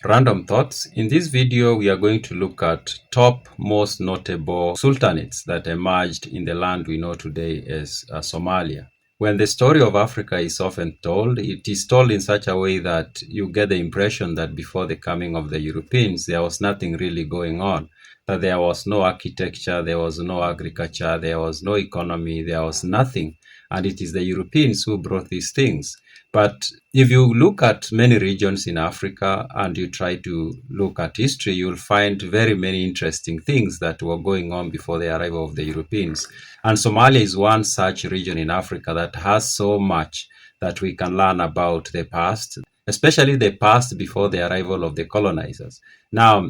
Random Thoughts. In this video, we are going to look at top most notable sultanates that emerged in the land we know today as Somalia. When the story of Africa is often told, it is told in such a way that you get the impression that before the coming of the Europeans, there was nothing really going on, that there was no architecture, there was no agriculture, there was no economy, there was nothing. And it is the Europeans who brought these things. But if you look at many regions in Africa and you try to look at history, you'll find very many interesting things that were going on before the arrival of the Europeans. And Somalia is one such region in Africa that has so much that we can learn about the past, especially the past before the arrival of the colonizers. Now,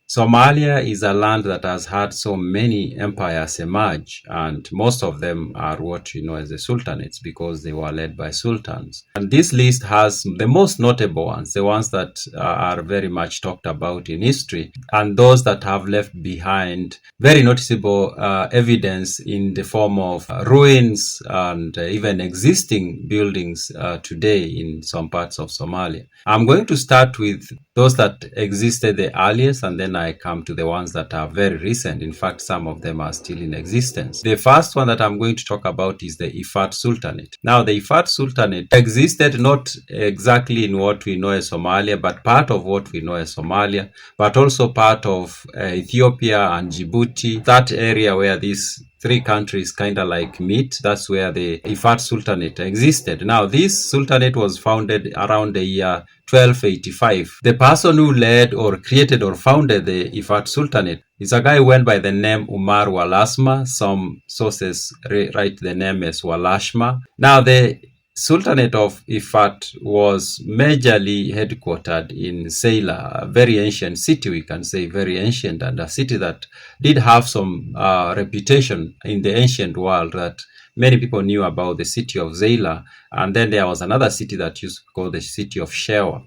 Somalia is a land that has had so many empires emerge, and most of them are what we know as the sultanates because they were led by sultans. And this list has the most notable ones, the ones that are very much talked about in history, and those that have left behind very noticeable evidence in the form of ruins and even existing buildings today in some parts of Somalia. I'm going to start with those that existed the earliest, and then I come to the ones that are very recent. In fact, some of them are still in existence. The first one that I'm going to talk about is the Fat Sultanate. Now, the Fat Sultanate existed not exactly in what we know as Somalia, but part of what we know as Somalia, but also part of Ethiopia and Djibouti, that area where these three countries kind of like meet. That's where the Fat Sultanate existed. Now, this sultanate was founded around the year 1285. The person who led or created or founded the Fat Sultanate is a guy who went by the name Umar Walasma. Some sources write the name as Walashma. Now, the Sultanate of Ifat was majorly headquartered in Zeila, a very ancient city, we can say very ancient, and a city that did have some reputation in the ancient world, that many people knew about the city of Zeila. And then there was another city that used to be called the city of Shewa.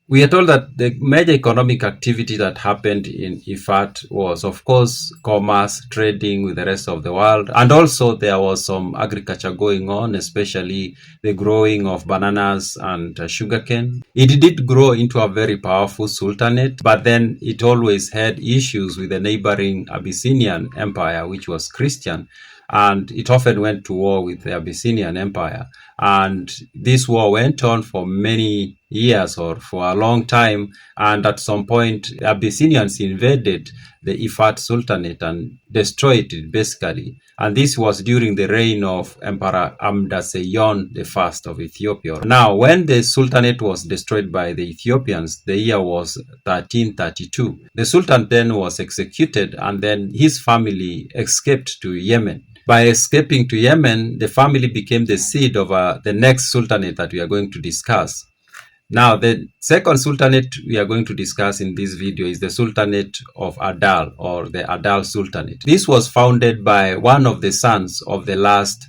We are told that the major economic activity that happened in Ifat was, of course, commerce, trading with the rest of the world. And also there was some agriculture going on, especially the growing of bananas and sugarcane. It did grow into a very powerful sultanate, but then it always had issues with the neighboring Abyssinian Empire, which was Christian. And it often went to war with the Abyssinian Empire. And this war went on for many years or for a long time. And at some point, the Abyssinians invaded the Ifat Sultanate and destroyed it basically. And this was during the reign of Emperor Amdaseyon I of Ethiopia. Now, when the Sultanate was destroyed by the Ethiopians, the year was 1332. The Sultan then was executed, and then his family escaped to Yemen. By escaping to Yemen, the family became the seed of the next sultanate that we are going to discuss. Now, the second sultanate we are going to discuss in this video is the Sultanate of Adal, or the Adal Sultanate. This was founded by one of the sons of the last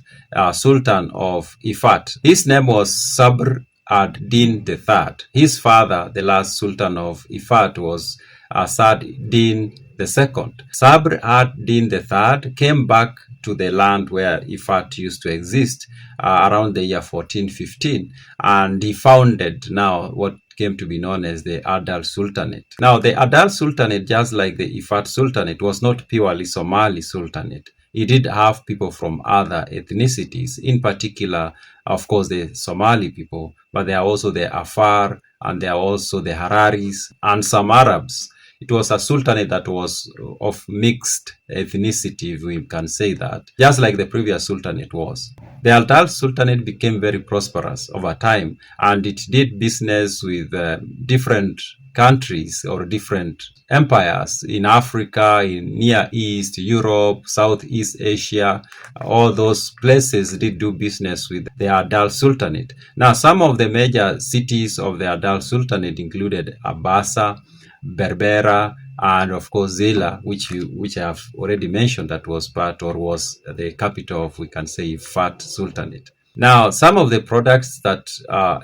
Sultan of Ifat. His name was Sabr ad-Din III. His father, the last Sultan of Ifat, was Asad Din II. Sabr ad-Din III came back to the land where Ifat used to exist around the year 1415, and he founded now what came to be known as the Adal Sultanate. Now, the Adal Sultanate, just like the Ifat Sultanate, was not purely Somali Sultanate. It did have people from other ethnicities, in particular, of course, the Somali people, but there are also the Afar, and there are also the Hararis, and some Arabs. It was a sultanate that was of mixed ethnicity, if we can say that, just like the previous sultanate was. The Adal Sultanate became very prosperous over time, and it did business with different countries or different empires in Africa, in Near East, Europe, Southeast Asia. All those places did do business with the Adal Sultanate. Now, some of the major cities of the Adal Sultanate included Abasa, Berbera, and of course Zeila, which I have already mentioned, that was part or was the capital of, we can say, Fat Sultanate. Now, some of the products that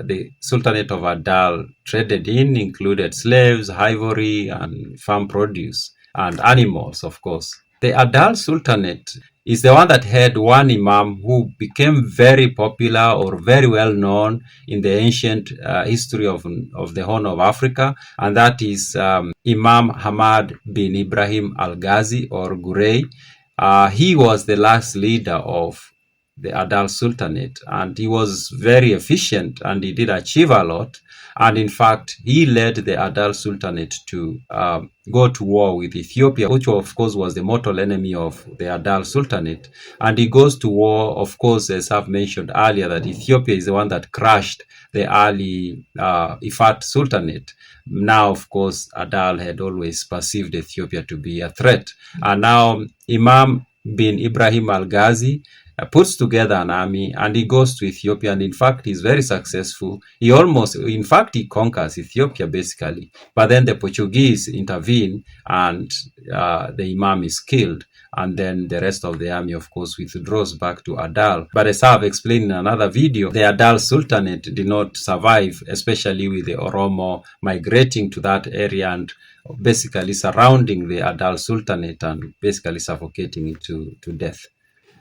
the Sultanate of Adal traded in included slaves, ivory, and farm produce, and animals, of course. The Adal Sultanate is the one that had one imam who became very popular or very well known in the ancient history of the Horn of Africa, and that is Imam Hamad bin Ibrahim Al-Ghazi or Gurey. He was the last leader of the Adal Sultanate, and he was very efficient and he did achieve a lot. And in fact, he led the Adal Sultanate to go to war with Ethiopia, which of course was the mortal enemy of the Adal Sultanate. And he goes to war, of course, as I've mentioned earlier, that Ethiopia is the one that crushed the early Fat Sultanate. Now, of course, Adal had always perceived Ethiopia to be a threat. And now Imam bin Ibrahim Al-Ghazi puts together an army and he goes to Ethiopia, and in fact he's very successful. He conquers Ethiopia basically, but then the Portuguese intervene and the Imam is killed, and then the rest of the army of course withdraws back to Adal. But as I've explained in another video, the Adal Sultanate did not survive, especially with the Oromo migrating to that area and basically surrounding the Adal Sultanate and basically suffocating it to death.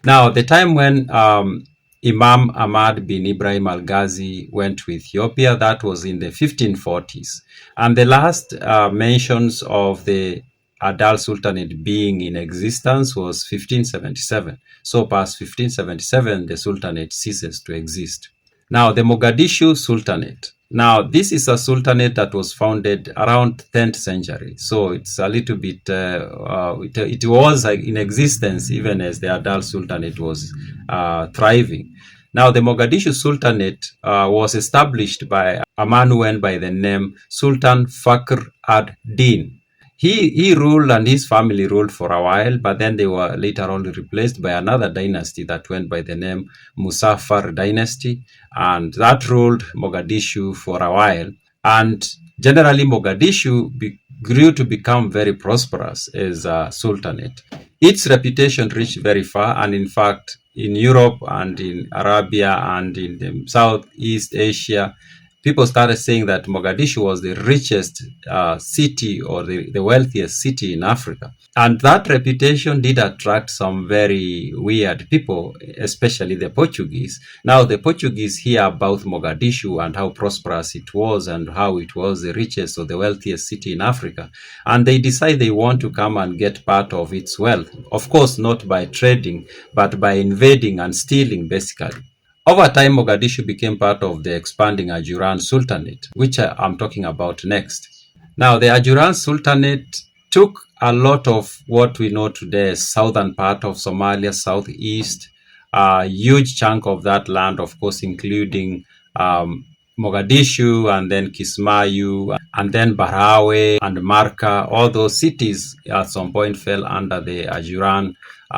Now, the time when Imam Ahmad bin Ibrahim Al-Ghazi went to Ethiopia, that was in the 1540s. And the last mentions of the Adal Sultanate being in existence was 1577. So past 1577, the Sultanate ceases to exist. Now, the Mogadishu Sultanate. Now, this is a sultanate that was founded around 10th century. So it's a little bit, it was in existence even as the Adal Sultanate was thriving. Now, the Mogadishu Sultanate was established by a man who went by the name Sultan Fakr ad-Din. He ruled and his family ruled for a while, but then they were later on replaced by another dynasty that went by the name Muzaffar dynasty, and that ruled Mogadishu for a while. And generally Mogadishu grew to become very prosperous as a sultanate. Its reputation reached very far, and in fact in Europe and in Arabia and in the Southeast Asia, people started saying that Mogadishu was the richest city or the wealthiest city in Africa. And that reputation did attract some very weird people, especially the Portuguese. Now, the Portuguese hear about Mogadishu and how prosperous it was and how it was the richest or the wealthiest city in Africa. And they decide they want to come and get part of its wealth. Of course, not by trading, but by invading and stealing, basically. Over time, Mogadishu became part of the expanding Ajuran Sultanate, which I'm talking about next. Now, the Ajuran Sultanate took a lot of what we know today as southern part of Somalia, southeast, a huge chunk of that land, of course, including Mogadishu and then Kismayu and then Barawe and Marka. All those cities at some point fell under the Ajuran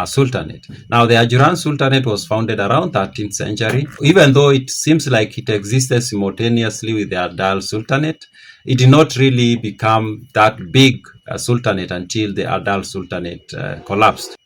Sultanate. Now, the Ajuran Sultanate was founded around 13th century. Even though it seems like it existed simultaneously with the Adal Sultanate, it did not really become that big a sultanate until the Adal Sultanate collapsed.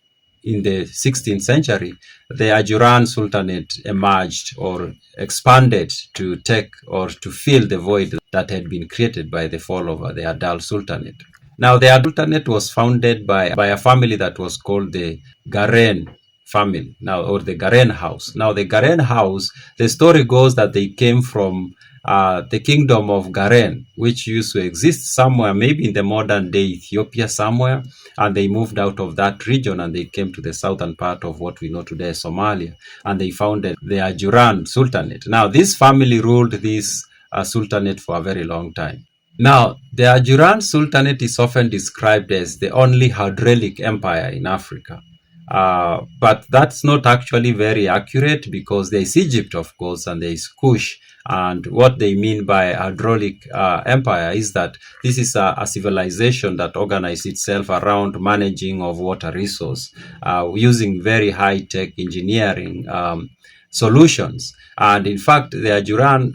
In the 16th century, the Ajuran Sultanate emerged or expanded to take or to fill the void that had been created by the fall of the Adal Sultanate. Now, the Adal Sultanate was founded by a family that was called the Garen family, now, or the Garen house. Now, the Garen house, the story goes that they came from the kingdom of Garen, which used to exist somewhere, maybe in the modern day Ethiopia somewhere, and they moved out of that region and they came to the southern part of what we know today as Somalia, and they founded the Ajuran Sultanate. Now, this family ruled this sultanate for a very long time. Now, the Ajuran Sultanate is often described as the only hydraulic empire in Africa. But that's not actually very accurate, because there is Egypt, of course, and there is Kush. And what they mean by hydraulic empire is that this is a civilization that organized itself around managing of water resource, using very high-tech engineering solutions. And in fact, the Ajuran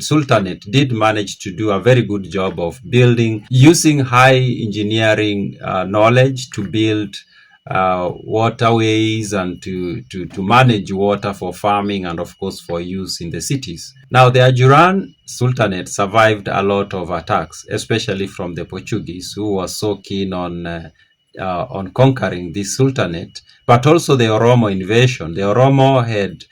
Sultanate did manage to do a very good job of building, using high engineering knowledge to build waterways and to manage water for farming and of course for use in the cities. Now, the Ajuran Sultanate survived a lot of attacks, especially from the Portuguese, who was so keen on on conquering this sultanate, but also the Oromo invasion. The Oromo had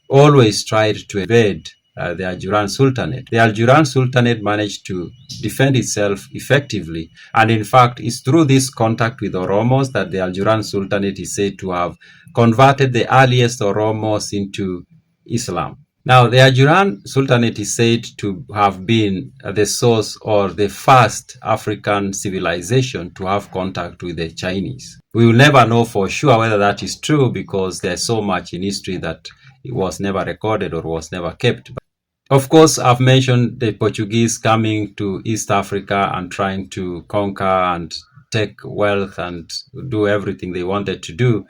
always tried to invade the Ajuran Sultanate. The Ajuran Sultanate managed to defend itself effectively. And in fact, it's through this contact with Oromos that the Ajuran Sultanate is said to have converted the earliest Oromos into Islam. Now, the Ajuran Sultanate is said to have been the source or the first African civilization to have contact with the Chinese. We will never know for sure whether that is true because there's so much in history that it was never recorded or was never kept. Of course, I've mentioned the Portuguese coming to East Africa and trying to conquer and take wealth and do everything they wanted to do.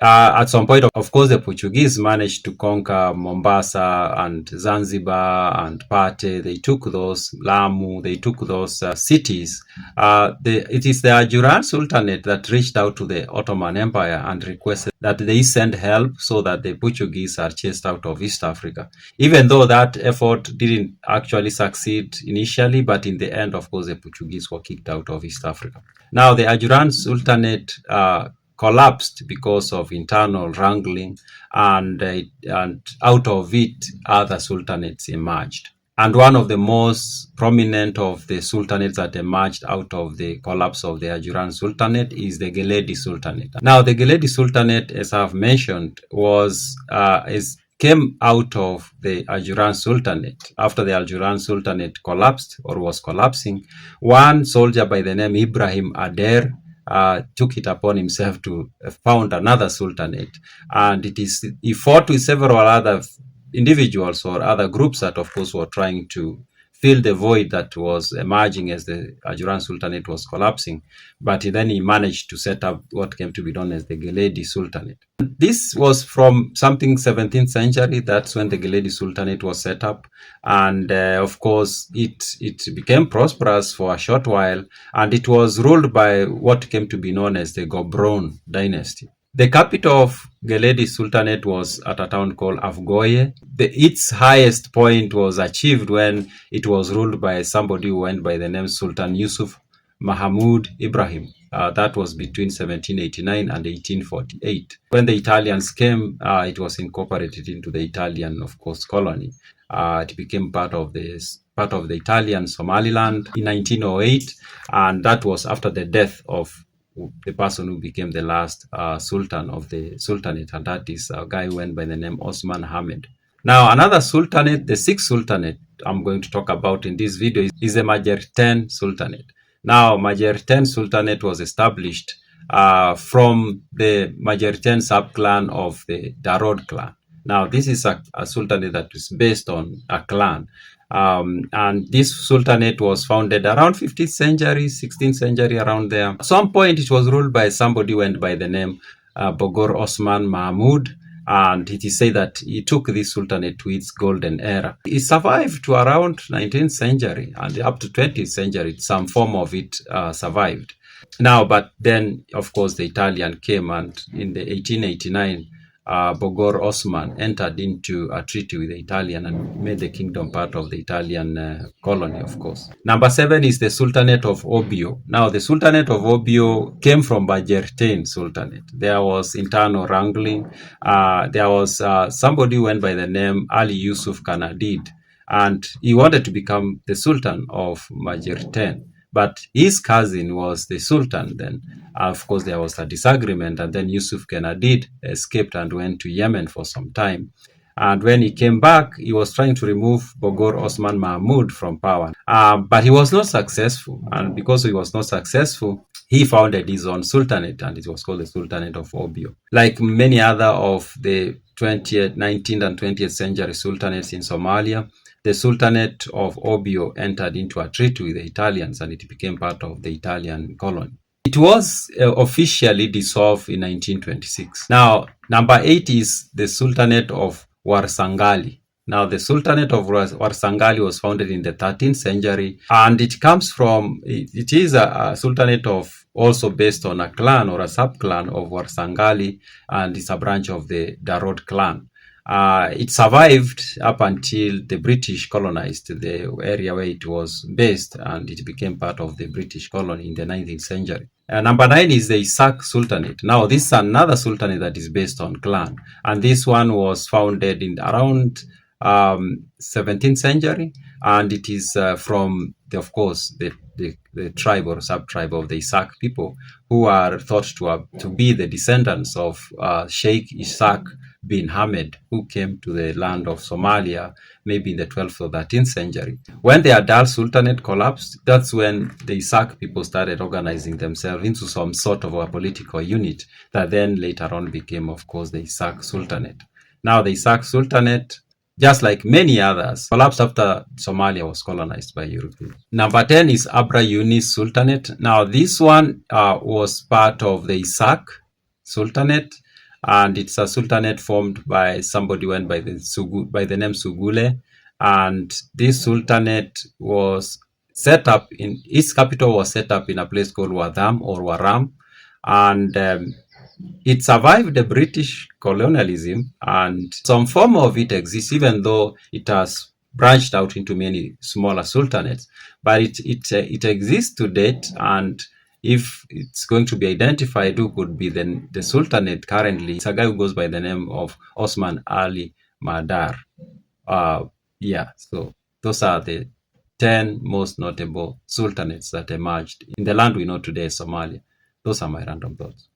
At some point, of course, the Portuguese managed to conquer Mombasa and Zanzibar and Pate. They took those, Lamu, they took those cities. It is the Ajuran Sultanate that reached out to the Ottoman Empire and requested that they send help so that the Portuguese are chased out of East Africa. Even though that effort didn't actually succeed initially, but in the end, of course, the Portuguese were kicked out of East Africa. Now, the Ajuran Sultanate collapsed because of internal wrangling, and out of it, other sultanates emerged. And one of the most prominent of the sultanates that emerged out of the collapse of the Ajuran Sultanate is the Geledi Sultanate. Now, the Geledi Sultanate, as I've mentioned, came out of the Ajuran Sultanate. After the Ajuran Sultanate collapsed or was collapsing, one soldier by the name Ibrahim Ader took it upon himself to found another sultanate, and he fought with several other individuals or other groups that, of course, were trying to fill the void that was emerging as the Ajuran Sultanate was collapsing. But then he managed to set up what came to be known as the Geledi Sultanate. This was from something 17th century. That's when the Geledi Sultanate was set up. And of course, it became prosperous for a short while. And it was ruled by what came to be known as the Gobroon dynasty. The capital of Geledi Sultanate was at a town called Afgoye. Its highest point was achieved when it was ruled by somebody who went by the name Sultan Yusuf Mahamud Ibrahim. That was between 1789 and 1848. When the Italians came, it was incorporated into the Italian, of course, colony. It became part of the Italian Somaliland in 1908, and that was after the death of the person who became the last sultan of the sultanate, and that is a guy who went by the name Osman Hamed. Now, another sultanate, the sixth sultanate I'm going to talk about in this video is the Majeerteen Sultanate. Now, Majeerteen Sultanate was established from the Majeerteen sub-clan of the Darod clan. Now, this is a sultanate that is based on a clan. And this sultanate was founded around 15th century, 16th century, around there. At some point, it was ruled by somebody who went by the name Bogor Osman Mahmud, and it is said that he took this sultanate to its golden era. It survived to around 19th century, and up to 20th century, some form of it survived. Now, but then, of course, the Italian came, and in the 1889, Bogor Osman entered into a treaty with the Italian and made the kingdom part of the Italian colony, of course. Number 7 is the Sultanate of Hobyo. Now, the Sultanate of Hobyo came from Majeerteen Sultanate. There was internal wrangling. There was somebody who went by the name Ali Yusuf Kanadid, and he wanted to become the Sultan of Majeerteen. But his cousin was the Sultan then. Of course, there was a disagreement, and then Yusuf Kanadid escaped and went to Yemen for some time. And when he came back, he was trying to remove Bogor Osman Mahmud from power. But he was not successful. And because he was not successful, he founded his own sultanate, and it was called the Sultanate of Hobyo. Like many other of the 20th, 19th, and 20th century sultanates in Somalia, the Sultanate of Hobyo entered into a treaty with the Italians, and it became part of the Italian colony. It was officially dissolved in 1926. Now, number 8 is the Sultanate of Warsangali. Now, the Sultanate of Warsangali was founded in the 13th century, and it is a sultanate of also based on a clan or a sub-clan of Warsangali, and it's a branch of the Darod clan. It survived up until the British colonized the area where it was based, and it became part of the British colony in the 19th century. Number 9 is the Isak Sultanate. Now, this is another sultanate that is based on clan, and this one was founded in around 17th century, and it is from, of course, the tribe or sub-tribe of the Isak people, who are thought to be the descendants of Sheikh Ishaq bin Hamid, who came to the land of Somalia maybe in the 12th or 13th century. When the Adal Sultanate collapsed, that's when the Isak people started organizing themselves into some sort of a political unit that then later on became, of course, the Isak Sultanate. Now, the Isak Sultanate, just like many others, collapsed after Somalia was colonized by Europeans. Number 10 is Abra Yunis Sultanate. Now, this one was part of the Isak Sultanate, and it's a sultanate formed by somebody went by the name Sugule. And this sultanate was set up in, its capital was set up in a place called Wadham or Waram, and it survived the British colonialism, and some form of it exists, even though it has branched out into many smaller sultanates. But it exists to date, and if it's going to be identified, who could be the sultanate currently, it's a guy who goes by the name of Osman Ali Madar. Yeah, so those are the 10 most notable sultanates that emerged in the land we know today, Somalia. Those are my random thoughts.